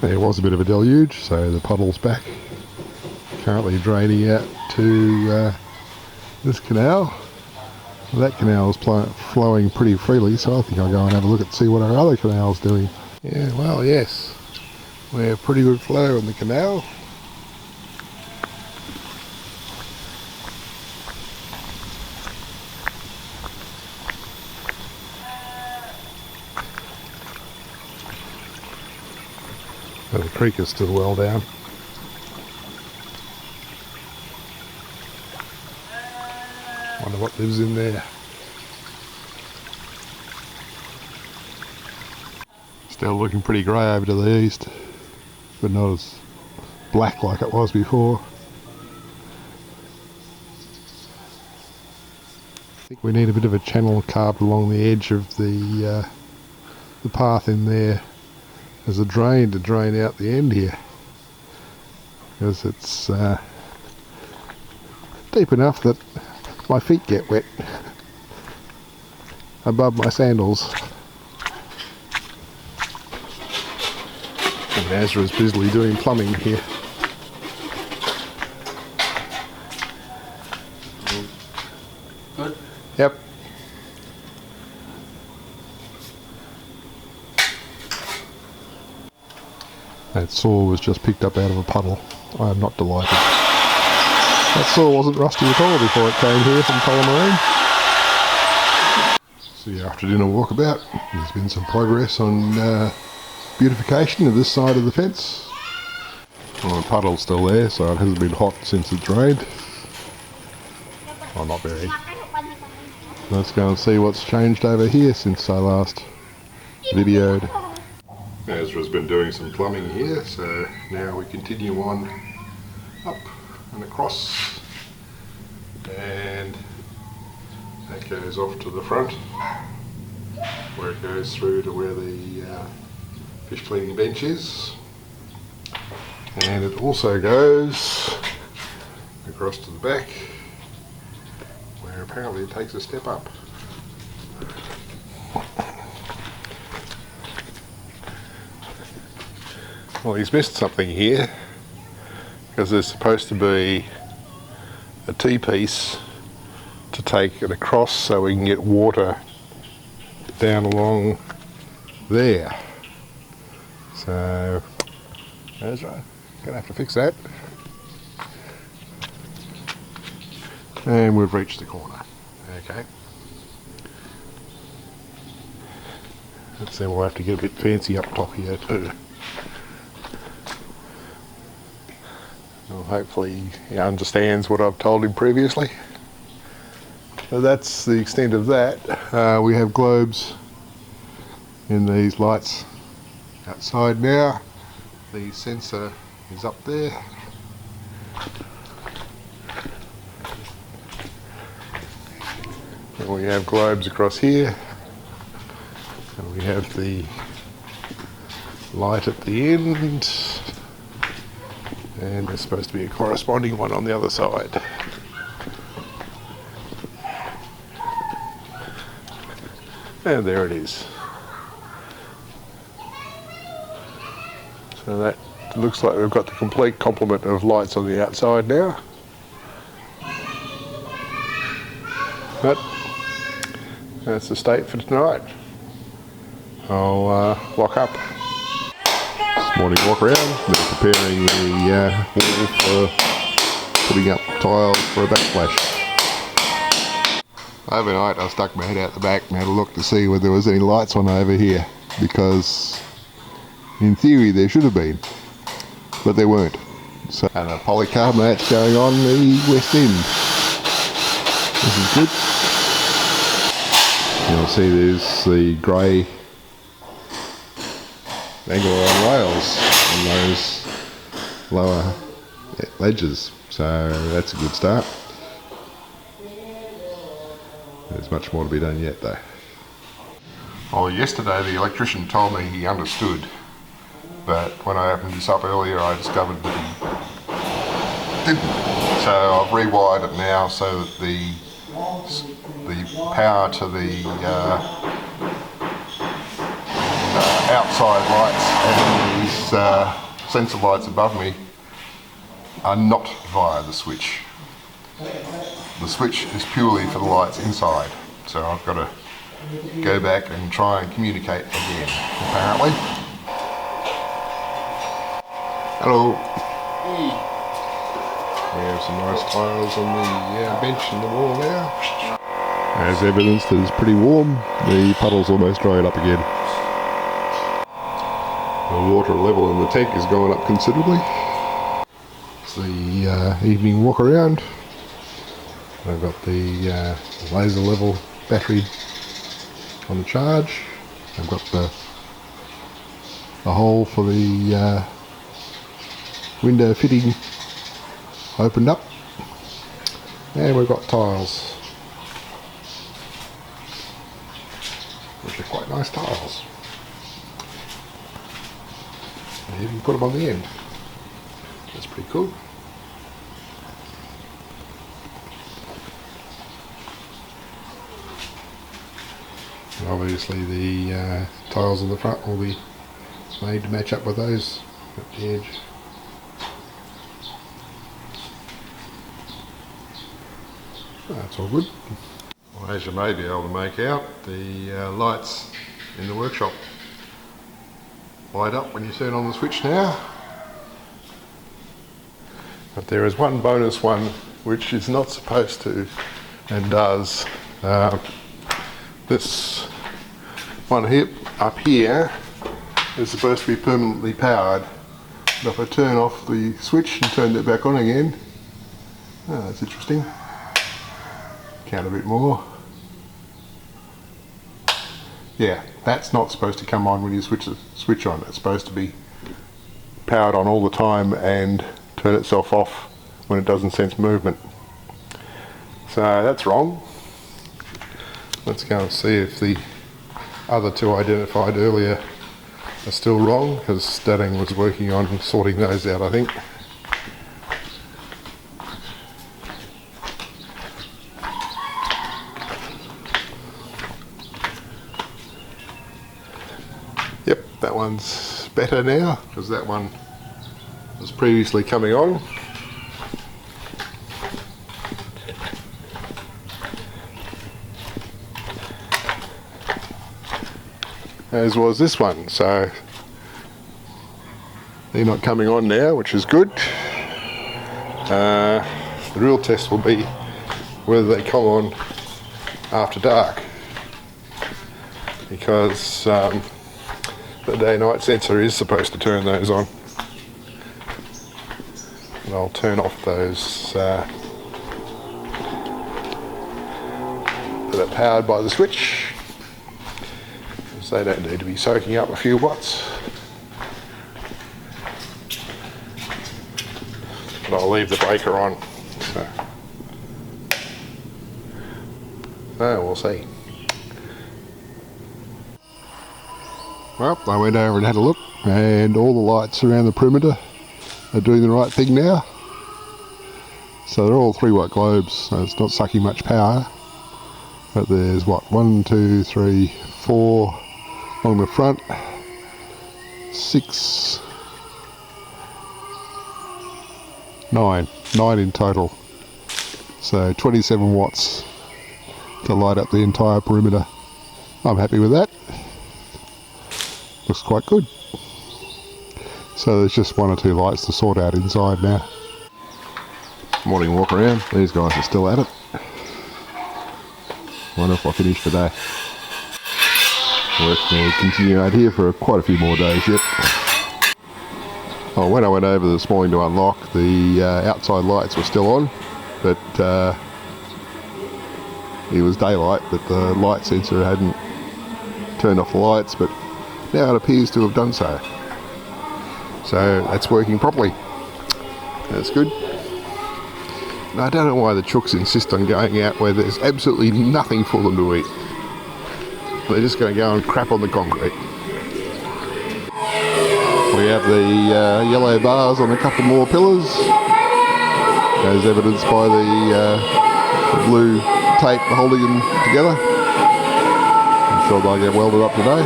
There was a bit of a deluge, so the puddle's back. Currently draining out to this canal. That canal is flowing pretty freely, so I think I'll go and have a look and see what our other canal's doing. Yeah, well, yes, we have pretty good flow in the canal. But the creek is still well down. Wonder what lives in there. Still looking pretty grey over to the east, but not as black like it was before. I think we need a bit of a channel carved along the edge of the path in there as a drain to drain out the end here, because it's deep enough that my feet get wet above my sandals. And Azra's busily doing plumbing here. Good? Yep. That saw was just picked up out of a puddle. I am not delighted. That saw wasn't rusty at all before it came here from Tullamarine. See you after dinner walkabout. There's been some progress on beautification of this side of the fence. Well, the puddle's still there, so it hasn't been hot since it drained. Well, not very. Let's go and see what's changed over here since I last videoed. Ezra's been doing some plumbing here, so now we continue on up and across, and that goes off to the front where it goes through to where the fish cleaning bench is, and it also goes across to the back where apparently it takes a step up. Well, he's missed something here, because there's supposed to be a T-piece to take it across so we can get water down along there. So, Ezra, gonna have to fix that. And we've reached the corner. Okay. Let's see, we'll have to get a bit fancy up top here too. Well, hopefully he understands what I've told him previously. So that's the extent of that. We have globes in these lights outside now. The sensor is up there. And we have globes across here. And we have the light at the end. And there's supposed to be a corresponding one on the other side. And there it is. So that looks like we've got the complete complement of lights on the outside now. But that's the state for tonight. I'll lock up. This morning walk around, they're preparing the wall for putting up tiles for a backsplash. Overnight I stuck my head out the back and had a look to see whether there was any lights on over here, because in theory there should have been, but there weren't. So, and a polycarbonate's going on the west end. This is good. You'll see there's the grey angle on rails on those lower ledges, so that's a good start. There's much more to be done yet though. Well, yesterday the electrician told me he understood, but when I opened this up earlier I discovered that he didn't. So I've rewired it now so that the power to the outside lights and these sensor lights above me are not via the switch. The switch is purely for the lights inside, so I've got to go back and try and communicate again, apparently. Hello. We have some nice tiles on the bench in the wall now. As evidence that it's pretty warm, the puddle's almost dried up again. The water level in the tank has gone up considerably. It's the evening walk around. I've got the laser level battery on the charge. I've got the hole for the window fitting opened up, and we've got tiles, which are quite nice tiles. And you can put them on the end. That's pretty cool. And obviously the tiles on the front will be made to match up with those at the edge. That's all good. Well, as you may be able to make out, the lights in the workshop light up when you turn on the switch now. But there is one bonus one which is not supposed to and does. This one here, up here, is supposed to be permanently powered. But if I turn off the switch and turn it back on again, that's interesting. Count a bit more. Yeah, that's not supposed to come on when you switch the switch on. It's supposed to be powered on all the time and turn itself off when it doesn't sense movement. So that's wrong. Let's go and see if the other two identified earlier are still wrong, because Stadding was working on sorting those out, I think. Yep, that one's better now, because that one was previously coming on. As was this one, so they're not coming on now, which is good. The real test will be whether they come on after dark, because the day-night sensor is supposed to turn those on. And I'll turn off those that are powered by the switch. They don't need to be soaking up a few watts. But I'll leave the breaker on. So we'll see. Well, I went over and had a look, and all the lights around the perimeter are doing the right thing now. So they're all 3-watt globes, so it's not sucking much power. But there's what, 1, 2, 3, 4 along the front, 6, 9 in total. So 27 watts to light up the entire perimeter. I'm happy with that. Looks quite good. So there's just 1 or 2 lights to sort out inside now. Morning walk around. These guys are still at it. Wonder if I finish today. Work will continue out here for quite a few more days yet. Oh, when I went over this morning to unlock, the outside lights were still on, but it was daylight, but the light sensor hadn't turned off the lights, but now it appears to have done so. So that's working properly. That's good. And I don't know why the chooks insist on going out where there's absolutely nothing for them to eat. They're just going to go and crap on the concrete. We have the yellow bars on a couple more pillars, as evidenced by the blue tape holding them together. I'm sure they'll get welded up today.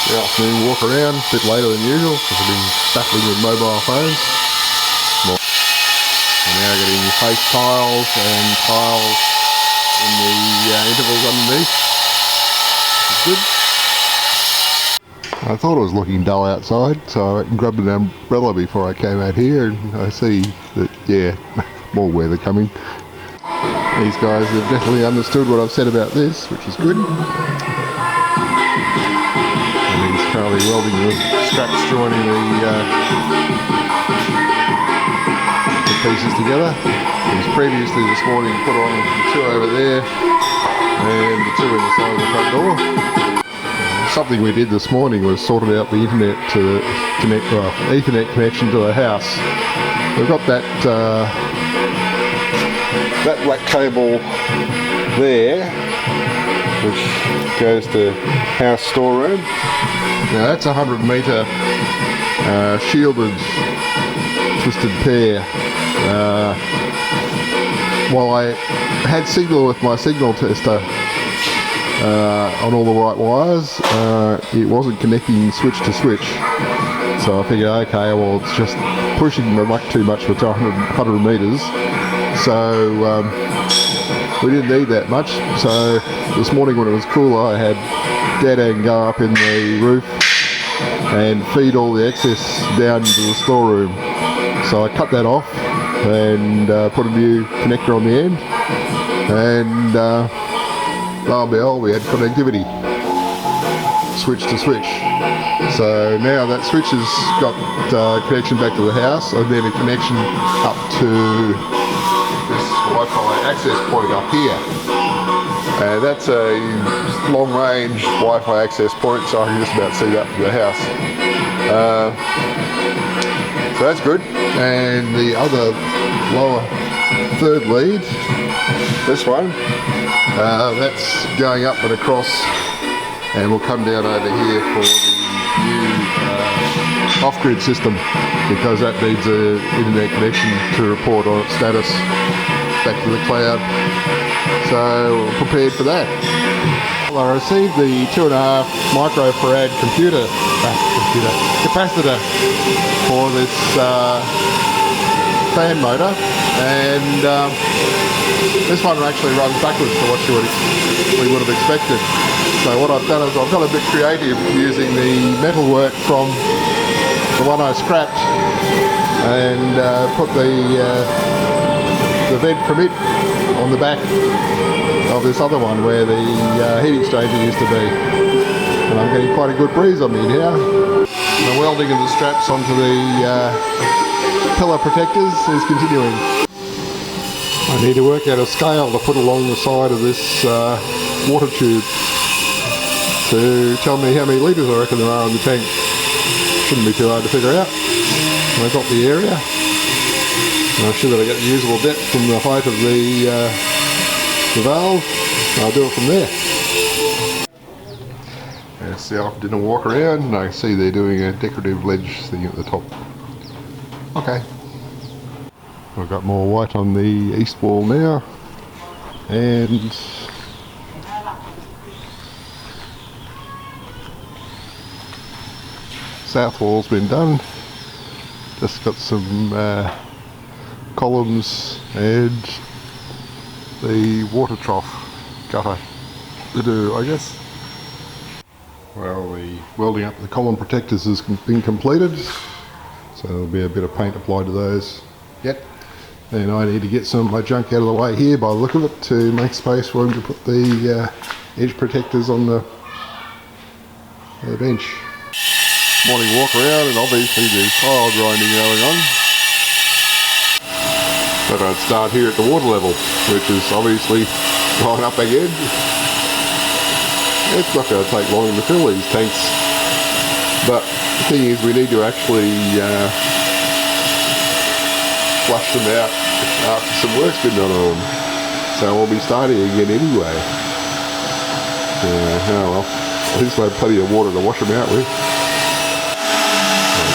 the afternoon walk around, a bit later than usual because I've been battling with mobile phones. I'm now getting face tiles and tiles in the intervals underneath, which is good. I thought it was looking dull outside, so I grabbed an umbrella before I came out here, and I see that, yeah, more weather coming. These guys have definitely understood what I've said about this, which is good. And he's currently welding the straps joining the pieces together. He's previously this morning put on the two over there and the two inside the front door. Something we did this morning was sorted out the internet to connect, Ethernet connection to the house. We've got that that black cable there, which goes to house storeroom. Now that's a 100-metre shielded twisted pair. While I had signal with my signal tester on all the right wires, it wasn't connecting switch to switch. So I figured, okay, well it's just pushing much too much for 100 metres. So we didn't need that much. So this morning when it was cooler, I had Dad go up in the roof and feed all the excess down into the storeroom. So I cut that off and put a new connector on the end, and lo and behold, we had connectivity, switch to switch. So now that switch has got connection back to the house, and then a connection up to this Wi-Fi access point up here. And that's a long-range Wi-Fi access point, so I can just about see that from the house. So that's good. And the other lower third lead, this one, that's going up and across, and we'll come down over here for the new off-grid system, because that needs an internet connection to report on its status back to the cloud. So we're prepared for that. Well, I received the 2.5 microfarad capacitor for this fan motor, and this one actually runs backwards to what we would have expected. So what I've done is I've got a bit creative using the metalwork from the one I scrapped, and put the vent from it on the back of this other one where the heat exchanger used to be. And I'm getting quite a good breeze on me now. The welding of the straps onto the pillar protectors is continuing. I need to work out a scale to put along the side of this water tube to tell me how many litres I reckon there are in the tank. Shouldn't be too hard to figure out. And I've got the area. And I'm sure that I get the usable depth from the height of the valve. I'll do it from there. That's the after dinner walk around, and I can see they're doing a decorative ledge thing at the top. Okay. I've got more white on the east wall now, and south wall's been done. Just got some columns and the water trough gutter to do, I guess. Well, the welding up the column protectors has been completed, so there'll be a bit of paint applied to those yet. And I need to get some of my junk out of the way here by the look of it to make space for him to put the edge protectors on the bench. Morning walk around, and obviously there's tile grinding going on. But I'd start here at the water level, which is obviously going up again. It's not going to take long to fill these tanks, but the thing is we need to actually flush them out after some work's been done on them. So we'll be starting again anyway. Oh well, at least we'll have plenty of water to wash them out with.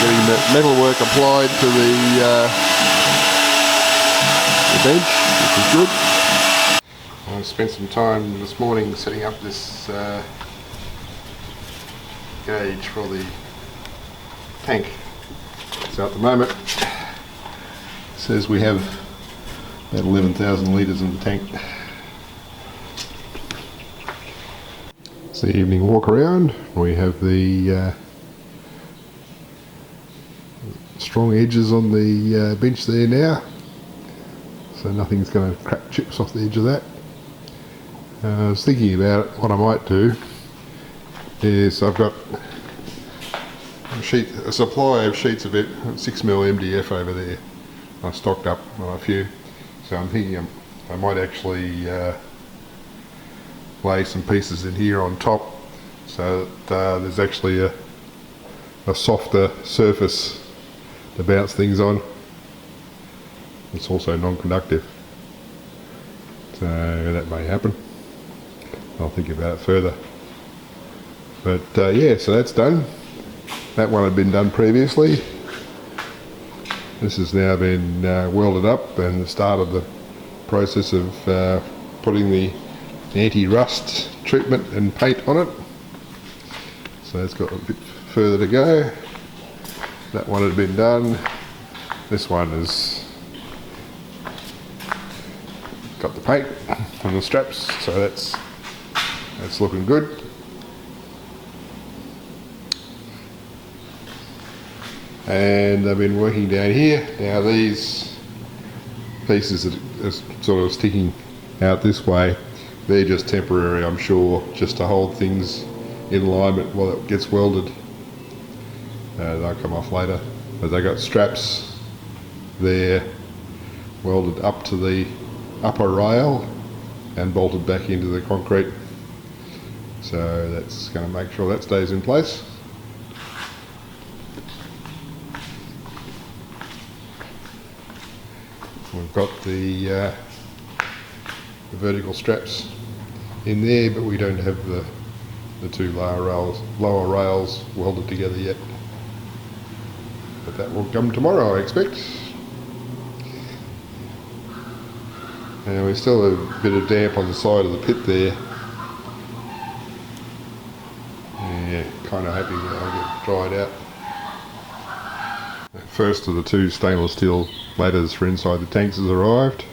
Getting that metal work applied to the bench, which is good. I spent some time this morning setting up this gauge for the tank. So at the moment it says we have about 11,000 litres in the tank. It's the evening walk around. We have the strong edges on the bench there now, so nothing's going to crack chips off the edge of that. I was thinking about it, what I might do is I've got a supply of sheets of it, 6mm MDF over there. I stocked up on a few, so I'm thinking I might actually lay some pieces in here on top so that there's actually a softer surface to bounce things on. It's also non-conductive, so that may happen. I'll think about it further. But yeah, so that's done. That one had been done previously. This has now been welded up and the start of the process of putting the anti-rust treatment and paint on it. So it's got a bit further to go. That one had been done. This one has got the paint on the straps, so that's looking good. And I've been working down here. Now these pieces that are sort of sticking out this way, they're just temporary, I'm sure, just to hold things in alignment while it gets welded. They'll come off later. But they got straps there welded up to the upper rail and bolted back into the concrete. So that's going to make sure that stays in place. We've got the vertical straps in there, but we don't have the two lower rails welded together yet. But that will come tomorrow, I expect. And we still have a bit of damp on the side of the pit there. Yeah, kind of hoping that I'll get dried out. The first of the two stainless steel ladders for inside the tanks has arrived.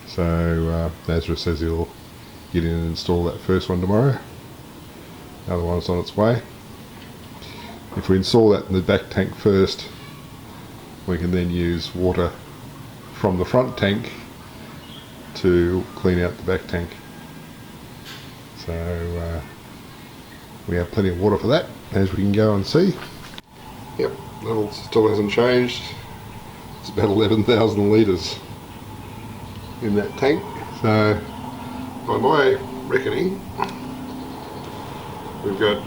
So Nazareth says he'll get in and install that first one tomorrow. The other one's on its way. If we install that in the back tank first, we can then use water from the front tank to clean out the back tank. So we have plenty of water for that, as we can go and see. Yep, level still hasn't changed. It's about 11,000 litres in that tank. So by my reckoning, we've got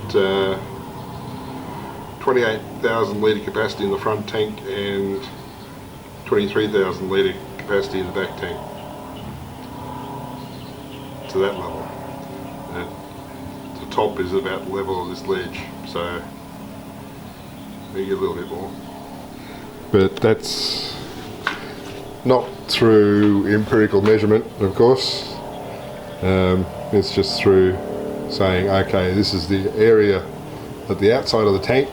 28,000 litre capacity in the front tank and 23,000 litre capacity in the back tank. To that level. And the top is about the level of this ledge, so maybe a little bit more. But that's not through empirical measurement, of course. It's just through saying, okay, this is the area at the outside of the tank.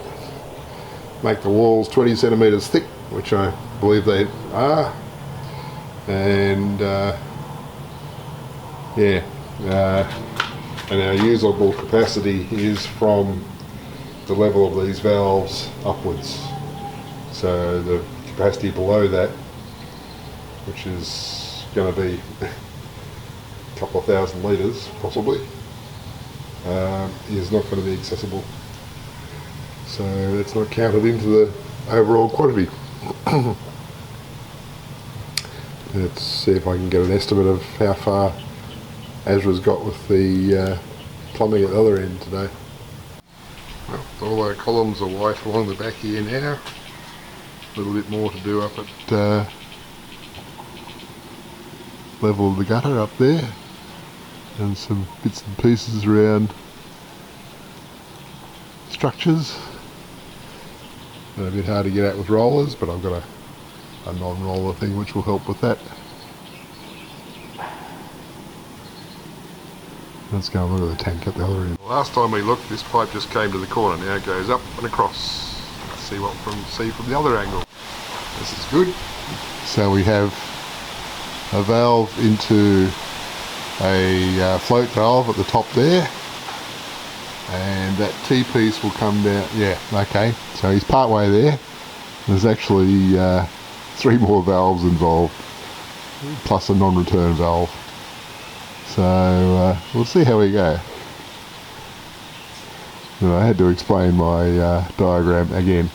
Make the walls 20 centimetres thick, which I believe they are. And yeah, and our usable capacity is from the level of these valves upwards. So the capacity below that, which is going to be a couple of thousand litres possibly, is not going to be accessible. So it's not counted into the overall quantity. Let's see if I can get an estimate of how far Azra's got with the plumbing at the other end today. Well, all our columns are white along the back here now. A little bit more to do up at level of the gutter up there, and some bits and pieces around structures. They're a bit hard to get out with rollers, but I've got a non-roller thing which will help with that. Let's go and look at the tank at the other end. Last time we looked, this pipe just came to the corner. Now it goes up and across. Let's see what see from the other angle. This is good. So we have a valve into a float valve at the top there, and that T-piece will come down. Yeah, okay. So he's part way there. There's actually 3 more valves involved, plus a non-return valve. So we'll see how we go. I had to explain my diagram again.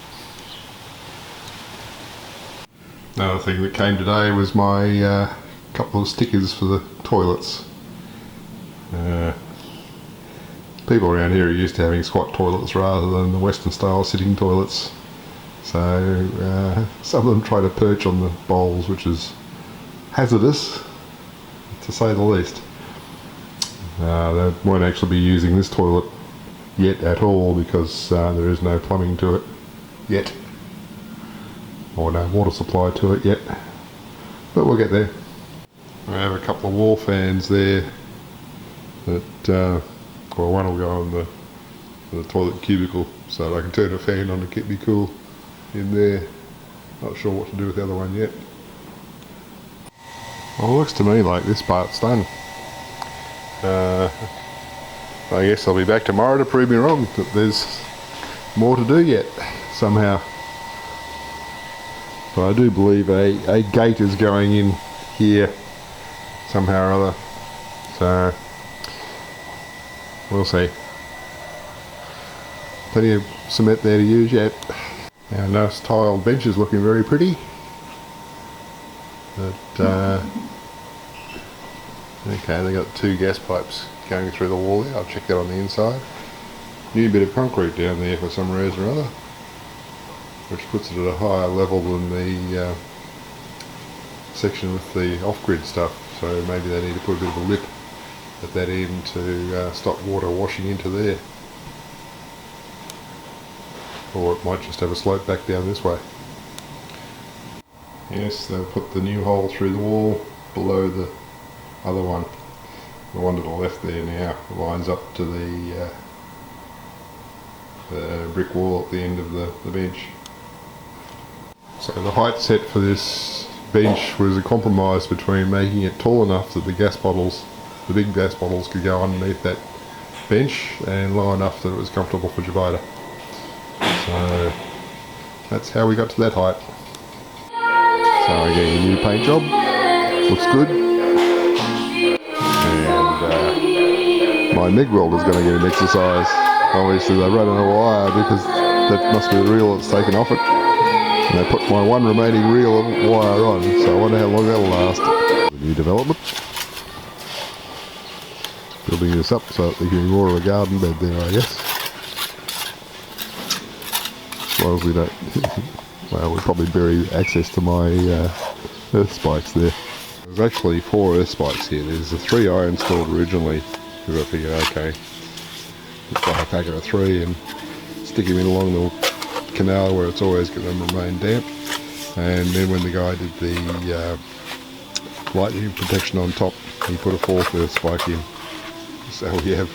Another thing that came today was my couple of stickers for the toilets. People around here are used to having squat toilets rather than the Western style sitting toilets. So some of them try to perch on the bowls, which is hazardous, to say the least. They won't actually be using this toilet yet at all because there is no plumbing to it yet, or no water supply to it yet, but we'll get there. I have a couple of wall fans there that, well, one will go on the toilet cubicle so that I can turn a fan on to keep me cool in there. Not sure what to do with the other one yet. Well, it looks to me like this part's done. I guess I'll be back tomorrow to prove me wrong that there's more to do yet, somehow. But I do believe a gate is going in here somehow or other. So, we'll see. Plenty of cement there to use yet. Our nice tiled bench is looking very pretty. But, okay, they got 2 gas pipes going through the wall there. I'll check that on the inside. New bit of concrete down there for some reason or other, which puts it at a higher level than the section with the off-grid stuff. So maybe they need to put a bit of a lip at that end to stop water washing into there. Or it might just have a slope back down this way. Yes, they've put the new hole through the wall below the other one. The one to the left there now lines up to the brick wall at the end of the bench. So the height set for this bench was a compromise between making it tall enough that the big gas bottles could go underneath that bench, and low enough that it was comfortable for Jabota. So that's how we got to that height. So again, a new paint job, looks good. And my MIG welder's going to get an exercise. Obviously they run on a wire because that must be the reel that's taken off it. And they put my one remaining reel of wire on, so I wonder how long that'll last. The new development. Building this up so that there can be more of a garden bed there, I guess. As long as we don't, well, we'll probably bury access to my earth spikes there. There's actually 4 earth spikes here. There's the 3 I installed originally, because I figured, okay, let's buy a packet of 3 and stick them in along the canal where it's always going to remain damp. And then when the guy did the lightning protection on top, he put a 4th earth spike in. So we have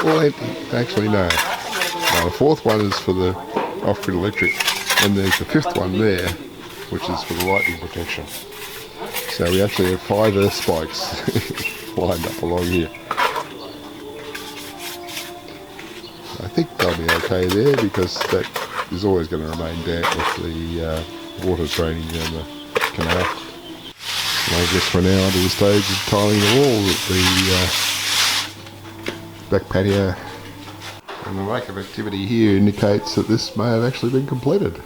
all empty. Actually, no. The 4th one is for the off-grid electric, and there's the 5th one there, which is for the lightning protection. So we actually have 5 earth spikes lined up along here. I think they'll be okay there because that is always going to remain damp with the water draining down the canal. And I guess we're now under the stage of tiling the walls at the back patio. And the lack of activity here indicates that this may have actually been completed.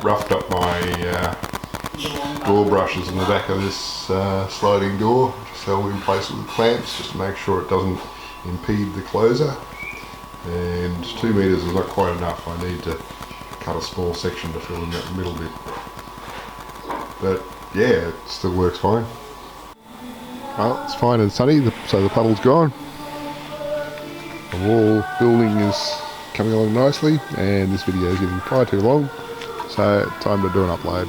Roughed up my door brushes in the back of this sliding door, just held in place with clamps just to make sure it doesn't impede the closer. And 2 metres is not quite enough. I need to cut a small section to fill in that middle bit. But yeah, it still works fine. Well, it's fine and sunny, so the puddle's gone. The wall building is coming along nicely, and this video is getting far too long, so time to do an upload.